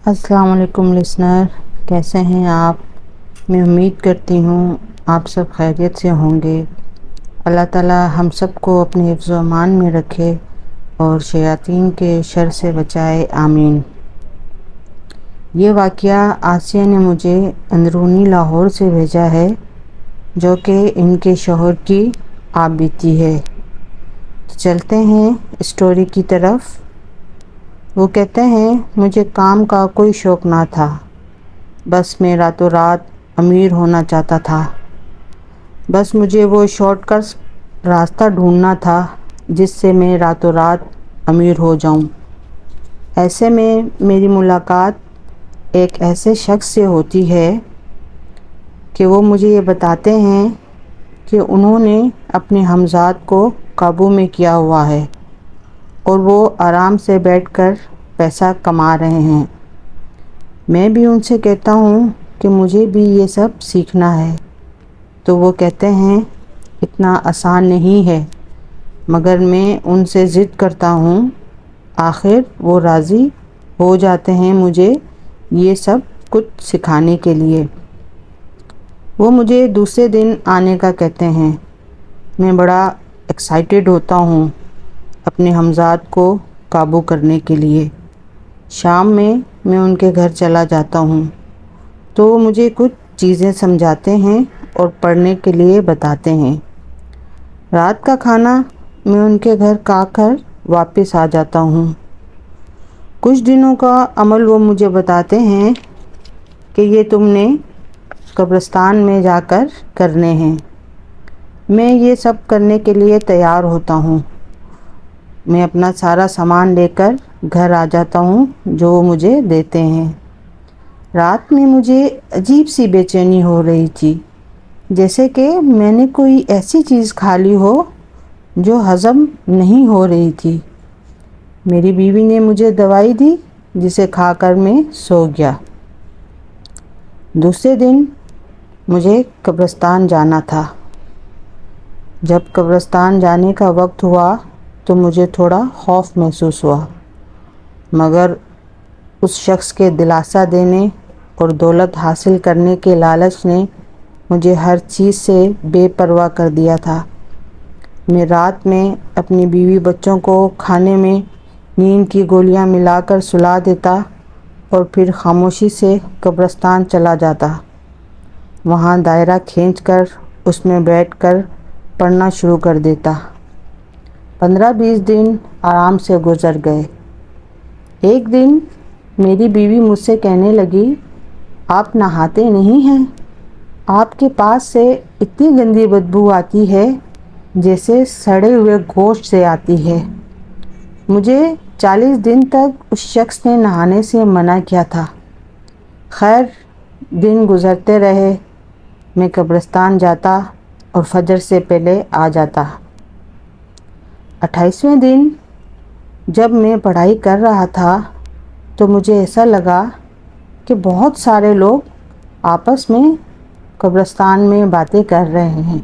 अस्सलाम वालेकुम लिसनर, कैसे हैं आप। मैं उम्मीद करती हूँ आप सब खैरियत से होंगे। अल्लाह ताला हम सब को अपने हिफ्ज़ व अमान में रखे और शयातीन के शर से बचाए, आमीन। ये वाक़या आसिया ने मुझे अंदरूनी लाहौर से भेजा है, जो कि इनके शौहर की आप बीती है। तो चलते हैं स्टोरी की तरफ। वो कहते हैं, मुझे काम का कोई शौक़ ना था, बस मैं रातों रात अमीर होना चाहता था। बस मुझे वो शॉर्टकट रास्ता ढूंढना था जिससे मैं रातों रात अमीर हो जाऊं। ऐसे में मेरी मुलाकात एक ऐसे शख्स से होती है कि वो मुझे ये बताते हैं कि उन्होंने अपने हमज़ाद को काबू में किया हुआ है और वो आराम से बैठकर पैसा कमा रहे हैं। मैं भी उनसे कहता हूँ कि मुझे भी ये सब सीखना है, तो वो कहते हैं इतना आसान नहीं है, मगर मैं उनसे ज़िद करता हूँ। आखिर वो राज़ी हो जाते हैं मुझे ये सब कुछ सिखाने के लिए। वो मुझे दूसरे दिन आने का कहते हैं। मैं बड़ा एक्साइटेड होता हूँ अपने हमज़ाद को काबू करने के लिए। शाम में मैं उनके घर चला जाता हूँ तो वो मुझे कुछ चीज़ें समझाते हैं और पढ़ने के लिए बताते हैं। रात का खाना मैं उनके घर खाकर वापस आ जाता हूँ। कुछ दिनों का अमल वो मुझे बताते हैं कि ये तुमने कब्रिस्तान में जाकर करने हैं। मैं ये सब करने के लिए तैयार होता हूँ। मैं अपना सारा सामान लेकर घर आ जाता हूँ जो वो मुझे देते हैं। रात में मुझे अजीब सी बेचैनी हो रही थी, जैसे कि मैंने कोई ऐसी चीज़ खा ली हो जो हज़म नहीं हो रही थी। मेरी बीवी ने मुझे दवाई दी जिसे खाकर मैं सो गया। दूसरे दिन मुझे कब्रिस्तान जाना था। जब कब्रिस्तान जाने का वक्त हुआ तो मुझे थोड़ा खौफ महसूस हुआ, मगर उस शख्स के दिलासा देने और दौलत हासिल करने के लालच ने मुझे हर चीज़ से बेपरवाह कर दिया था। मैं रात में अपनी बीवी बच्चों को खाने में नींद की गोलियां मिलाकर सुला देता और फिर खामोशी से कब्रिस्तान चला जाता। वहाँ दायरा खींचकर उसमें बैठकर पढ़ना शुरू कर देता। 15-20 दिन आराम से गुजर गए। एक दिन मेरी बीवी मुझसे कहने लगी, आप नहाते नहीं हैं, आपके पास से इतनी गंदी बदबू आती है जैसे सड़े हुए गोश्त से आती है। मुझे 40 दिन तक उस शख्स ने नहाने से मना किया था। खैर, दिन गुजरते रहे। मैं कब्रिस्तान जाता और फजर से पहले आ जाता। 28वें दिन जब मैं पढ़ाई कर रहा था तो मुझे ऐसा लगा कि बहुत सारे लोग आपस में कब्रिस्तान में बातें कर रहे हैं।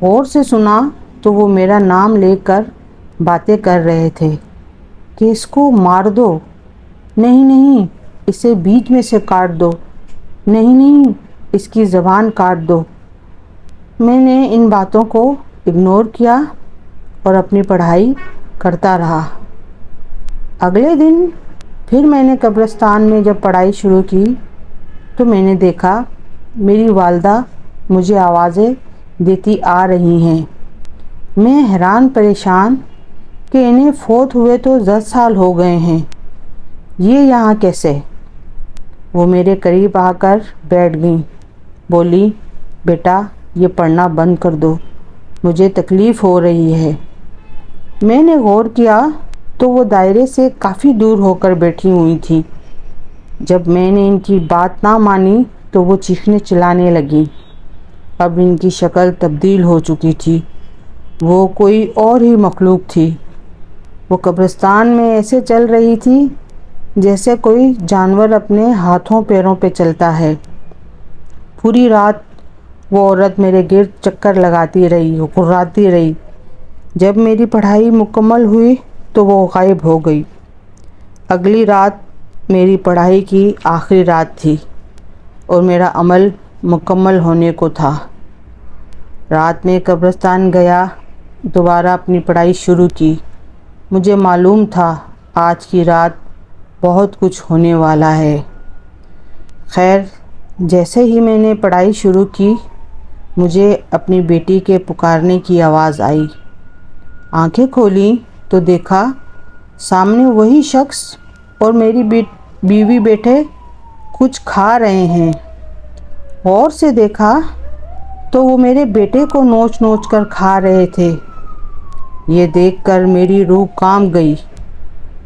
गौर से सुना तो वो मेरा नाम लेकर बातें कर रहे थे कि इसको मार दो, नहीं नहीं इसे बीच में से काट दो, नहीं नहीं इसकी ज़बान काट दो। मैंने इन बातों को इग्नोर किया और अपनी पढ़ाई करता रहा। अगले दिन फिर मैंने कब्रिस्तान में जब पढ़ाई शुरू की तो मैंने देखा मेरी वालदा मुझे आवाज़ें देती आ रही हैं। मैं हैरान परेशान कि इन्हें फोत हुए तो 10 साल हो गए हैं, ये यहाँ कैसे। वो मेरे करीब आकर बैठ गई। बोली, बेटा ये पढ़ना बंद कर दो, मुझे तकलीफ़ हो रही है। मैंने गौर किया तो वो दायरे से काफ़ी दूर होकर बैठी हुई थी। जब मैंने इनकी बात ना मानी तो वो चीखने चिल्लाने लगी। अब इनकी शक्ल तब्दील हो चुकी थी, वो कोई और ही मखलूक थी। वो कब्रिस्तान में ऐसे चल रही थी जैसे कोई जानवर अपने हाथों पैरों पे चलता है। पूरी रात वो औरत मेरे गिर्द चक्कर लगाती रही, गुर्राती रही। जब मेरी पढ़ाई मुकम्मल हुई तो वो गायब हो गई। अगली रात میری پڑھائی کی آخری رات تھی اور میرا عمل مکمل ہونے کو تھا۔ رات میں قبرستان گیا، دوبارہ اپنی پڑھائی شروع کی۔ مجھے معلوم تھا آج کی رات بہت کچھ ہونے والا ہے۔ خیر، جیسے ہی میں نے پڑھائی شروع کی، مجھے اپنی بیٹی کے پکارنے کی آواز آئی۔ آنکھیں کھولیں تو دیکھا سامنے وہی شخص اور میری بیوی بیٹے کچھ کھا رہے ہیں۔ غور سے دیکھا تو وہ میرے بیٹے کو نوچ نوچ کر کھا رہے تھے۔ یہ دیکھ کر میری روح کانپ گئی۔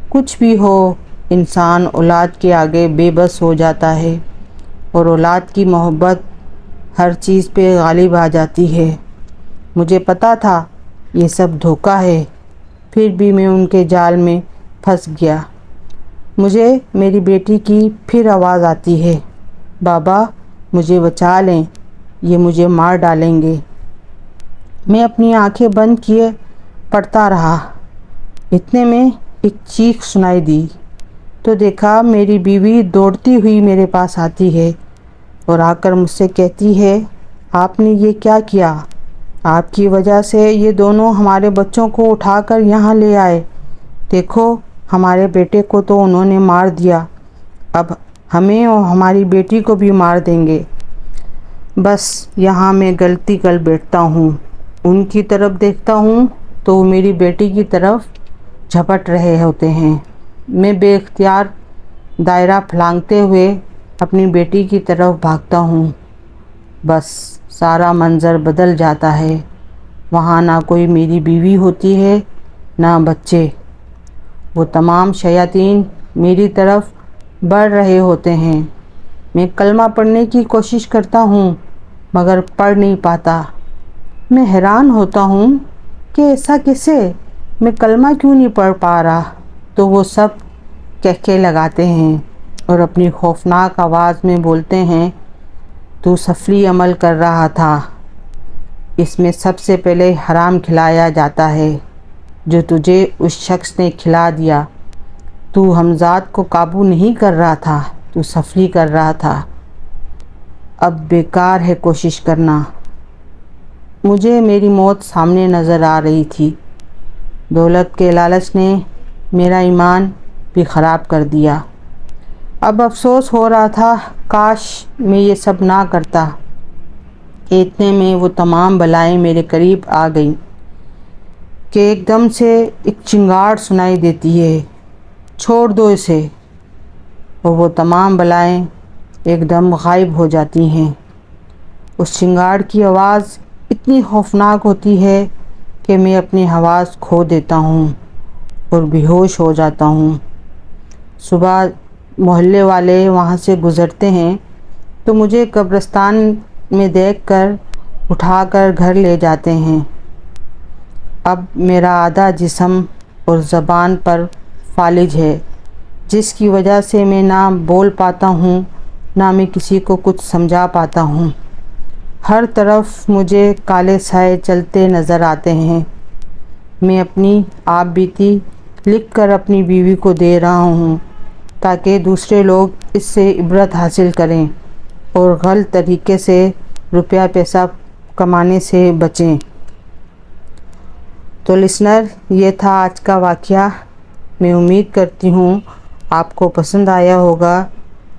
کچھ بھی ہو، انسان اولاد کے آگے بے بس ہو جاتا ہے اور اولاد کی محبت ہر چیز پہ غالب آ جاتی ہے۔ مجھے پتا تھا یہ سب دھوکہ ہے، پھر بھی میں ان کے جال میں پھنس گیا۔ مجھے میری بیٹی کی پھر آواز آتی ہے، بابا مجھے بچا لیں، یہ مجھے مار ڈالیں گے۔ میں اپنی آنکھیں بند کیے پڑھتا رہا۔ اتنے میں ایک چیخ سنائی دی تو دیکھا میری بیوی دوڑتی ہوئی میرے پاس آتی ہے اور آ کر مجھ سے کہتی ہے، آپ نے یہ کیا کیا؟ آپ کی وجہ سے یہ دونوں ہمارے بچوں کو اٹھا کر یہاں لے آئے۔ دیکھو ہمارے بیٹے کو تو انہوں نے مار دیا، اب ہمیں اور ہماری بیٹی کو بھی مار دیں گے۔ بس یہاں میں غلطی کر بیٹھتا ہوں۔ ان کی طرف دیکھتا ہوں تو وہ میری بیٹی کی طرف جھپٹ رہے ہوتے ہیں۔ میں بے اختیار دائرہ پھلانگتے ہوئے اپنی بیٹی کی طرف بھاگتا ہوں۔ بس سارا منظر بدل جاتا ہے۔ وہاں نہ کوئی میری بیوی ہوتی ہے، نہ بچے۔ وہ تمام شیاطین میری طرف بڑھ رہے ہوتے ہیں۔ میں کلمہ پڑھنے کی کوشش کرتا ہوں مگر پڑھ نہیں پاتا۔ میں حیران ہوتا ہوں کہ ایسا کیسے؟ میں کلمہ کیوں نہیں پڑھ پا رہا؟ تو وہ سب کہکے لگاتے ہیں اور اپنی خوفناک آواز میں بولتے ہیں، تو سفلی عمل کر رہا تھا۔ اس میں سب سے پہلے حرام کھلایا جاتا ہے جو تجھے اس شخص نے کھلا دیا۔ تو حمزات کو قابو نہیں کر رہا تھا، تو سفلی کر رہا تھا۔ اب بیکار ہے کوشش کرنا۔ مجھے میری موت سامنے نظر آ رہی تھی۔ دولت کے لالچ نے میرا ایمان بھی خراب کر دیا۔ اب افسوس ہو رہا تھا کاش میں یہ سب نہ کرتا۔ اتنے میں وہ تمام بلائیں میرے قریب آ گئیں کہ ایک دم سے ایک چنگاڑ سنائی دیتی ہے، چھوڑ دو اسے، اور وہ تمام بلائیں ایک دم غائب ہو جاتی ہیں۔ اس چنگاڑ کی آواز اتنی خوفناک ہوتی ہے کہ میں اپنی حواس کھو دیتا ہوں اور بے ہوش ہو جاتا ہوں۔ صبح محلے والے وہاں سے گزرتے ہیں تو مجھے قبرستان میں دیکھ کر اٹھا کر گھر لے جاتے ہیں۔ اب میرا آدھا جسم اور زبان پر فالج ہے، جس کی وجہ سے میں نہ بول پاتا ہوں، نہ میں کسی کو کچھ سمجھا پاتا ہوں۔ ہر طرف مجھے کالے سائے چلتے نظر آتے ہیں۔ میں اپنی آپ بیتی لکھ کر اپنی بیوی کو دے رہا ہوں تاکہ دوسرے لوگ اس سے عبرت حاصل کریں اور غلط طریقے سے روپیہ پیسہ کمانے سے بچیں۔ تو لسنر، یہ تھا آج کا واقعہ۔ میں امید کرتی ہوں آپ کو پسند آیا ہوگا۔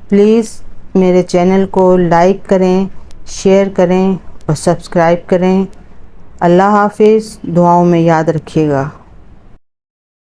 پلیز میرے چینل کو لائک کریں، شیئر کریں اور سبسکرائب کریں۔ اللہ حافظ، دعاؤں میں یاد رکھیے گا۔